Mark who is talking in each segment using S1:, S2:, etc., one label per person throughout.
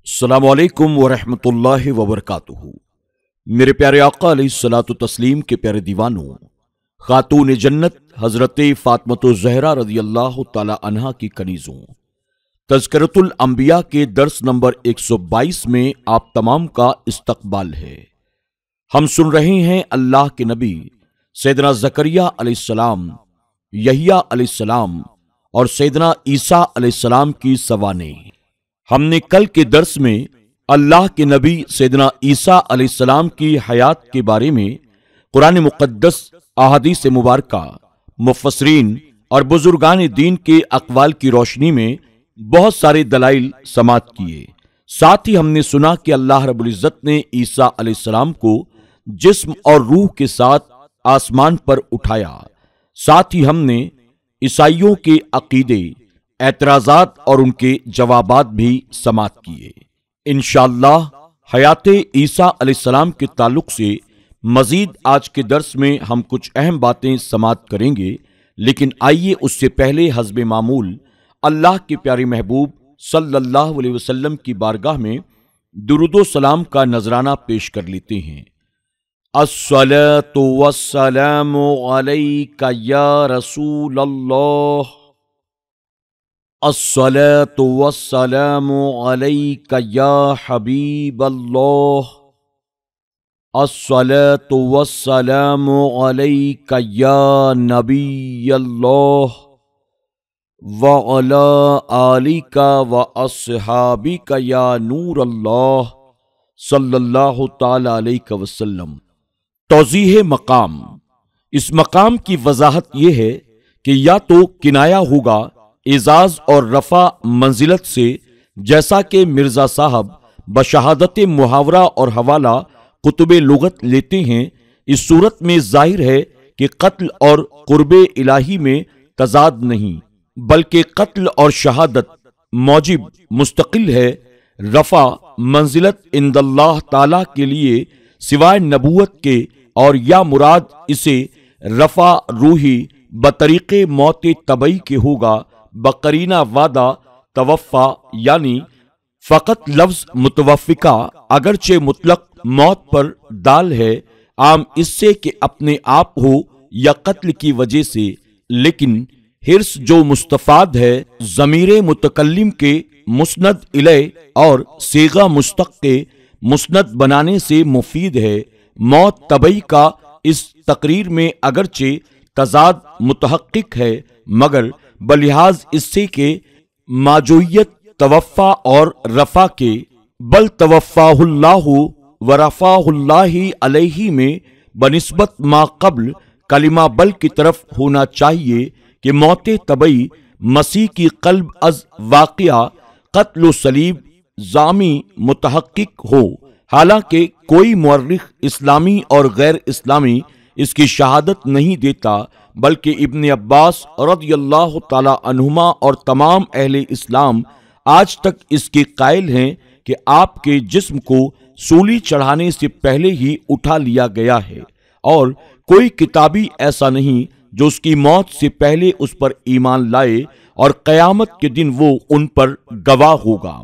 S1: السلام علیکم ورحمۃ اللہ وبرکاتہ۔ میرے پیارے آقا علیہ الصلوۃ والتسلیم کے پیارے دیوانوں، خاتون جنت حضرت فاطمۃ الزہرا رضی اللہ تعالی عنہا کی کنیزوں، تذکرۃ الانبیاء کے درس نمبر 122 میں آپ تمام کا استقبال ہے۔ ہم سن رہے ہیں اللہ کے نبی سیدنا زکریا علیہ السلام، یحییٰ علیہ السلام اور سیدنا عیسیٰ علیہ السلام کی سوانح۔ ہم نے کل کے درس میں اللہ کے نبی سیدنا عیسیٰ علیہ السلام کی حیات کے بارے میں قرآن مقدس، احادیث مبارکہ، مفسرین اور بزرگان دین کے اقوال کی روشنی میں بہت سارے دلائل سماعت کیے۔ ساتھ ہی ہم نے سنا کہ اللہ رب العزت نے عیسیٰ علیہ السلام کو جسم اور روح کے ساتھ آسمان پر اٹھایا۔ ساتھ ہی ہم نے عیسائیوں کے عقیدے، اعتراضات اور ان کے جوابات بھی سماعت کیے۔ انشاءاللہ حیات عیسیٰ علیہ السلام کے تعلق سے مزید آج کے درس میں ہم کچھ اہم باتیں سماعت کریں گے، لیکن آئیے اس سے پہلے حسب معمول اللہ کے پیارے محبوب صلی اللہ علیہ وسلم کی بارگاہ میں درود و سلام کا نذرانہ پیش کر لیتے ہیں۔ الصلاۃ والسلام علیک یا رسول اللہ، الصلاۃ والسلام علیک یا حبیب اللہ، الصلاۃ والسلام علیک یا نبی اللہ، وعلی آلک واصحابک یا نور اللہ صلی اللہ تعالی علیہ وسلم۔ توضیح مقام۔ اس مقام کی وضاحت یہ ہے کہ یا تو کنایا ہوگا اعزاز اور رفع منزلت سے، جیسا کہ مرزا صاحب بشہادت محاورہ اور حوالہ کتب لغت لیتے ہیں۔ اس صورت میں ظاہر ہے کہ قتل اور قرب الہی میں تضاد نہیں، بلکہ قتل اور شہادت موجب مستقل ہے۔ رفع منزلت عند اللہ تعالی کے لیے سوائے نبوت کے، اور یا مراد اسے رفع روحی بطریق موت طبعی کے ہوگا بقرینہ وعدہ توفع، یعنی فقط لفظ متوفقہ اگرچہ مطلق موت پر دال ہے، عام اس سے کہ اپنے آپ ہو یا قتل کی وجہ سے، لیکن حرص جو مستفاد ہے ضمیر متکلم کے مسند الیہ اور صیغہ مشتق کے مسند بنانے سے مفید ہے۔ موت طبعی کا اس تقریر میں اگرچہ تضاد متحقق ہے، مگر بلحاظ اس سے کہ ماجویت توفع اور رفع کے، بل توفاہ اللہ ورفعہ اللہ علیہ میں بنسبت ما قبل کلمہ بل کی طرف ہونا چاہیے کہ موت طبعی مسیح کی قلب از واقعہ قتل و صلیب ضامی متحقق ہو، حالانکہ کوئی مورخ اسلامی اور غیر اسلامی اس کی شہادت نہیں دیتا، بلکہ ابن عباس رضی اللہ تعالی عنہما اور تمام اہل اسلام آج تک اس کے قائل ہیں کہ آپ کے جسم کو سولی چڑھانے سے پہلے ہی اٹھا لیا گیا ہے، اور کوئی کتابی ایسا نہیں جو اس کی موت سے پہلے اس پر ایمان لائے اور قیامت کے دن وہ ان پر گواہ ہوگا۔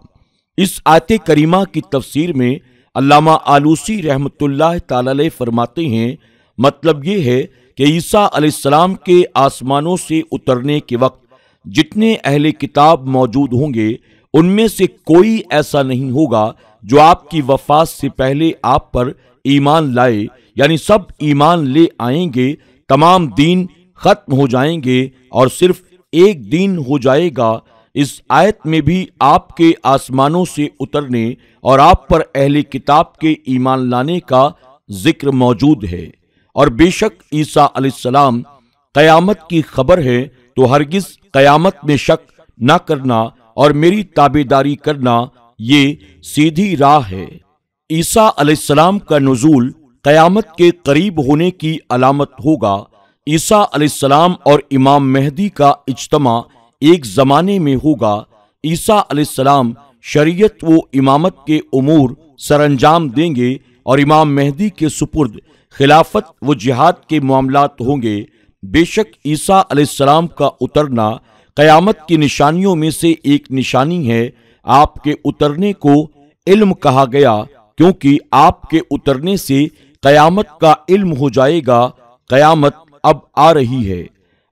S1: اس آیت کریمہ کی تفسیر میں علامہ آلوسی رحمۃ اللہ تعالی علیہ فرماتے ہیں، مطلب یہ ہے کہ عیسیٰ علیہ السلام کے آسمانوں سے اترنے کے وقت جتنے اہل کتاب موجود ہوں گے، ان میں سے کوئی ایسا نہیں ہوگا جو آپ کی وفات سے پہلے آپ پر ایمان لائے، یعنی سب ایمان لے آئیں گے، تمام دین ختم ہو جائیں گے اور صرف ایک دین ہو جائے گا۔ اس آیت میں بھی آپ کے آسمانوں سے اترنے اور آپ پر اہل کتاب کے ایمان لانے کا ذکر موجود ہے، اور بے شک عیسیٰ علیہ السلام قیامت کی خبر ہے، تو ہرگز قیامت میں شک نہ کرنا اور میری تابعداری کرنا، یہ سیدھی راہ ہے۔ عیسیٰ علیہ السلام کا نزول قیامت کے قریب ہونے کی علامت ہوگا۔ عیسیٰ علیہ السلام اور امام مہدی کا اجتماع ایک زمانے میں ہوگا۔ عیسیٰ علیہ السلام شریعت و امامت کے امور سر انجام دیں گے، اور امام مہدی کے سپرد خلافت و جہاد کے معاملات ہوں گے۔ بے شک عیسیٰ علیہ السلام کا اترنا قیامت کی نشانیوں میں سے ایک نشانی ہے۔ آپ کے اترنے کو علم کہا گیا کیونکہ آپ کے اترنے سے قیامت کا علم ہو جائے گا۔ قیامت اب آ رہی ہے۔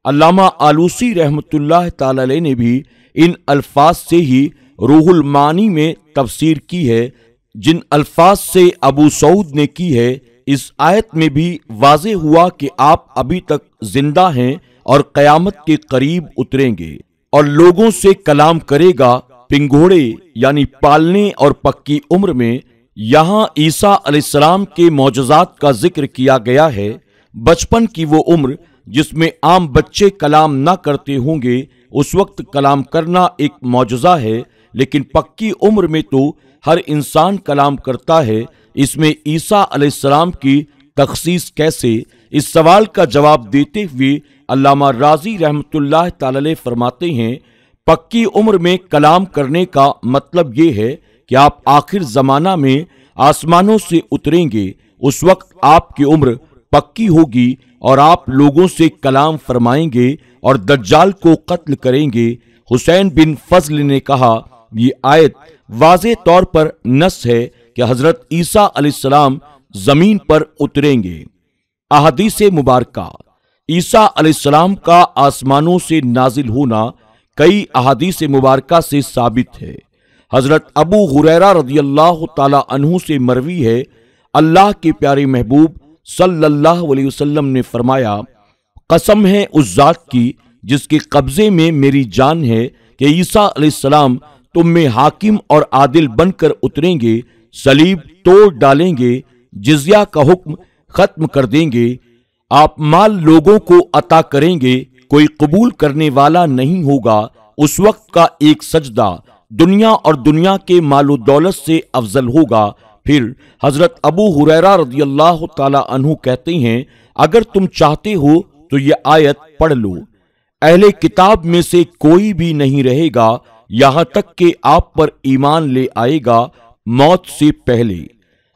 S1: علامہ آلوسی رحمت اللہ تعالی علیہ نے بھی ان الفاظ سے ہی روح المعانی میں تفسیر کی ہے جن الفاظ سے ابو سعود نے کی ہے۔ اس آیت میں بھی واضح ہوا کہ آپ ابھی تک زندہ ہیں اور قیامت کے قریب اتریں گے اور لوگوں سے کلام کرے گا۔ پنگھوڑے یعنی پالنے اور پکی عمر میں یہاں عیسیٰ علیہ السلام کے معجزات کا ذکر کیا گیا ہے۔ بچپن کی وہ عمر جس میں عام بچے کلام نہ کرتے ہوں گے، اس وقت کلام کرنا ایک معجزہ ہے، لیکن پکی عمر میں تو ہر انسان کلام کرتا ہے۔ اس میں عیسیٰ علیہ السلام کی تخصیص کیسے؟ اس سوال کا جواب دیتے ہوئے علامہ رازی رحمت اللہ تعالی علیہ فرماتے ہیں، پکی عمر میں کلام کرنے کا مطلب یہ ہے کہ آپ آخر زمانہ میں آسمانوں سے اتریں گے، اس وقت آپ کی عمر پکی ہوگی اور آپ لوگوں سے کلام فرمائیں گے اور دجال کو قتل کریں گے۔ حسین بن فضل نے کہا، یہ آیت واضح طور پر نص ہے کہ حضرت عیسیٰ علیہ السلام زمین پر اتریں گے۔ احادیث مبارکہ۔ عیسیٰ علیہ السلام کا آسمانوں سے نازل ہونا کئی احادیث مبارکہ سے ثابت ہے۔ حضرت ابو ہریرہ رضی اللہ تعالی عنہ سے مروی ہے، اللہ کے پیارے محبوب صلی اللہ علیہ وسلم نے فرمایا، قسم ہے اس ذات کی جس کے قبضے میں میری جان ہے کہ عیسیٰ علیہ السلام تم میں حاکم اور عادل بن کر اتریں گے، صلیب توڑ ڈالیں گے، جزیہ کا حکم ختم کر دیں گے، آپ مال لوگوں کو عطا کریں گے، کوئی قبول کرنے والا نہیں ہوگا۔ اس وقت کا ایک سجدہ دنیا اور دنیا کے مال و دولت سے افضل ہوگا۔ پھر حضرت ابو ہریرہ رضی اللہ تعالی عنہ کہتے ہیں، اگر تم چاہتے ہو تو یہ آیت پڑھ لو، اہل کتاب میں سے کوئی بھی نہیں رہے گا یہاں تک کہ آپ پر ایمان لے آئے گا موت سے پہلے۔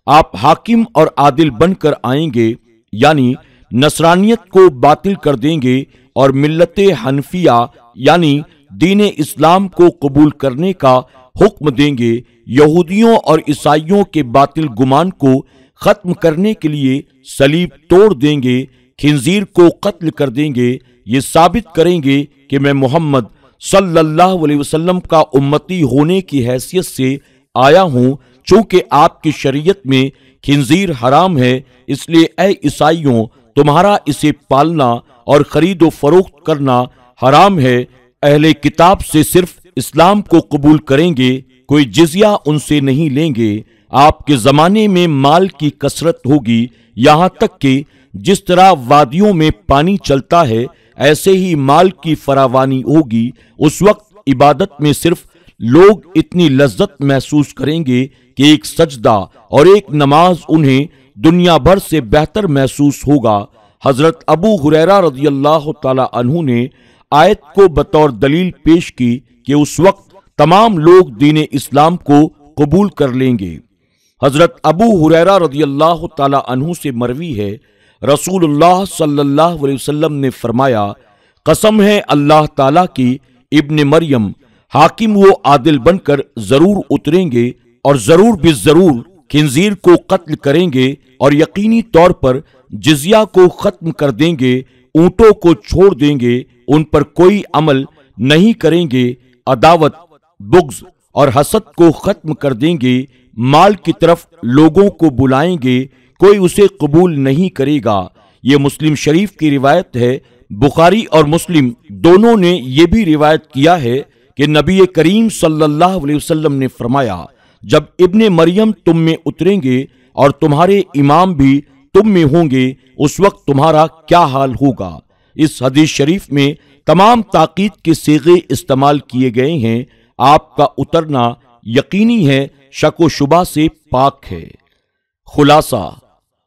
S1: آپ حاکم اور عادل بن کر آئیں گے، یعنی نصرانیت کو باطل کر دیں گے اور ملت حنفیہ یعنی دین اسلام کو قبول کرنے کا حکم دیں گے، یہودیوں اور عیسائیوں کے باطل گمان کو ختم کرنے کے لیے صلیب توڑ دیں گے، خنزیر کو قتل کر دیں گے، یہ ثابت کریں گے کہ میں محمد صلی اللہ علیہ وسلم کا امتی ہونے کی حیثیت سے آیا ہوں۔ چونکہ آپ کی شریعت میں خنزیر حرام ہے، اس لیے اے عیسائیوں تمہارا اسے پالنا اور خرید و فروخت کرنا حرام ہے۔ اہل کتاب سے صرف اسلام کو قبول کریں گے، کوئی جزیہ ان سے نہیں لیں گے۔ آپ کے زمانے میں مال کی کثرت ہوگی، یہاں تک کہ جس طرح وادیوں میں پانی چلتا ہے ایسے ہی مال کی فراوانی ہوگی۔ اس وقت عبادت میں صرف لوگ اتنی لذت محسوس کریں گے کہ ایک سجدہ اور ایک نماز انہیں دنیا بھر سے بہتر محسوس ہوگا۔ حضرت ابو ہریرہ رضی اللہ تعالی عنہ نے آیت کو بطور دلیل پیش کی کہ اس وقت تمام لوگ دین اسلام کو قبول کر لیں گے۔ حضرت ابو ہریرہ رضی اللہ تعالی عنہ سے مروی ہے، رسول اللہ صلی اللہ علیہ وسلم نے فرمایا، قسم ہے اللہ تعالی کی، ابن مریم حاکم و عادل بن کر ضرور اتریں گے اور ضرور بالضرور خنزیر کو قتل کریں گے اور یقینی طور پر جزیہ کو ختم کر دیں گے، اونٹوں کو چھوڑ دیں گے، ان پر کوئی عمل نہیں کریں گے، عداوت، بغض اور حسد کو ختم کر دیں گے، مال کی طرف لوگوں کو بلائیں گے، کوئی اسے قبول نہیں کرے گا۔ یہ مسلم شریف کی روایت ہے۔ بخاری اور مسلم دونوں نے یہ بھی روایت کیا ہے کہ نبی کریم صلی اللہ علیہ وسلم نے فرمایا، جب ابن مریم تم میں اتریں گے اور تمہارے امام بھی تم میں ہوں گے، اس وقت تمہارا کیا حال ہوگا۔ اس حدیث شریف میں تمام تاکید کے صیغے استعمال کیے گئے ہیں۔ آپ کا اترنا یقینی ہے، شک و شبہ سے پاک ہے۔ خلاصہ،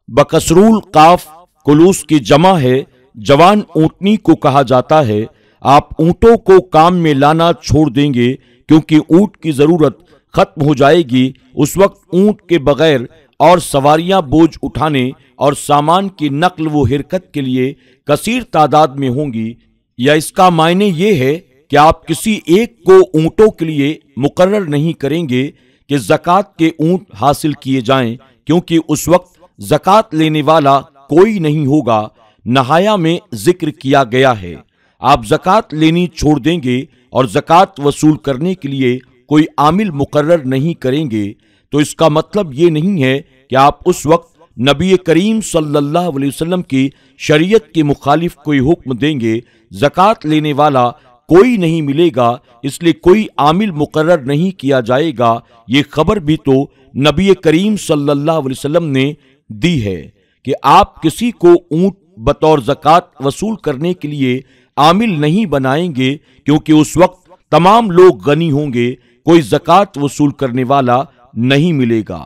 S1: بکسرول قاف کلوس کی جمع ہے، جوان اونٹنی کو کہا جاتا ہے۔ آپ اونٹوں کو کام میں لانا چھوڑ دیں گے کیونکہ اونٹ کی ضرورت ختم ہو جائے گی۔ اس وقت اونٹ کے بغیر اور سواریاں بوجھ اٹھانے اور سامان کی نقل و حرکت کے لیے کثیر تعداد میں ہوں گی، یا اس کا معنی یہ ہے کہ آپ کسی ایک کو اونٹوں کے لیے مقرر نہیں کریں گے، کہ زکات کے اونٹ حاصل کیے جائیں، کیونکہ اس وقت زکات لینے والا کوئی نہیں ہوگا۔ نہایا میں ذکر کیا گیا ہے۔ آپ زکات لینی چھوڑ دیں گے اور زکات وصول کرنے کے لیے کوئی عامل مقرر نہیں کریں گے تو اس کا مطلب یہ نہیں ہے کہ آپ اس وقت نبی کریم صلی اللہ علیہ وسلم کی شریعت کے مخالف کوئی حکم دیں گے۔ زکات لینے والا کوئی نہیں ملے گا، اس لیے کوئی عامل مقرر نہیں کیا جائے گا۔ یہ خبر بھی تو نبی کریم صلی اللہ علیہ وسلم نے دی ہے کہ آپ کسی کو اونٹ بطور زکات وصول کرنے کے لیے عامل نہیں بنائیں گے، کیونکہ اس وقت تمام لوگ غنی ہوں گے، کوئی زکات وصول کرنے والا نہیں ملے گا۔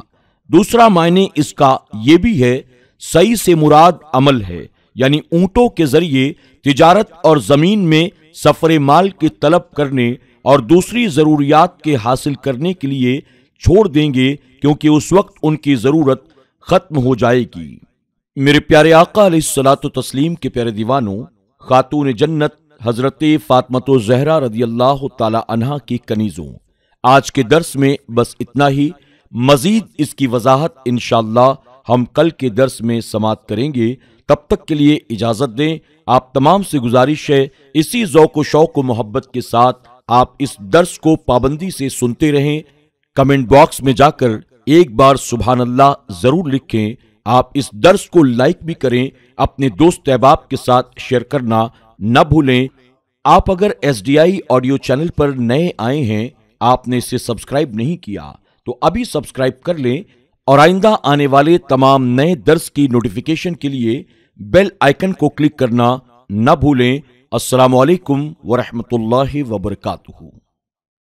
S1: دوسرا معنی اس کا یہ بھی ہے، صحیح سے مراد عمل ہے، یعنی اونٹوں کے ذریعے تجارت اور زمین میں سفر مال کی طلب کرنے اور دوسری ضروریات کے حاصل کرنے کے لیے چھوڑ دیں گے، کیونکہ اس وقت ان کی ضرورت ختم ہو جائے گی۔ میرے پیارے آقا علیہ الصلوۃ والتسلیم کے پیارے دیوانوں، خاتون جنت حضرت فاطمہ الزہرا رضی اللہ تعالی عنہا کی کنیزوں، آج کے درس میں بس اتنا ہی۔ مزید اس کی وضاحت انشاءاللہ ہم کل کے درس میں سماعت کریں گے۔ تب تک کے لیے اجازت دیں۔ آپ تمام سے گزارش ہے اسی ذوق و شوق و محبت کے ساتھ آپ اس درس کو پابندی سے سنتے رہیں۔ کمنٹ باکس میں جا کر ایک بار سبحان اللہ ضرور لکھیں۔ آپ اس درس کو لائک بھی کریں، اپنے دوست احباب کے ساتھ شیئر کرنا نہ بھولیں۔ آپ اگر SDI آڈیو چینل پر نئے آئے ہیں، آپ نے اسے سبسکرائب نہیں کیا تو ابھی سبسکرائب کر لیں اور آئندہ آنے والے تمام نئے درس کی نوٹیفیکیشن کے لیے بیل آئیکن کو کلک کرنا نہ بھولیں۔ السلام علیکم ورحمۃ اللہ وبرکاتہ۔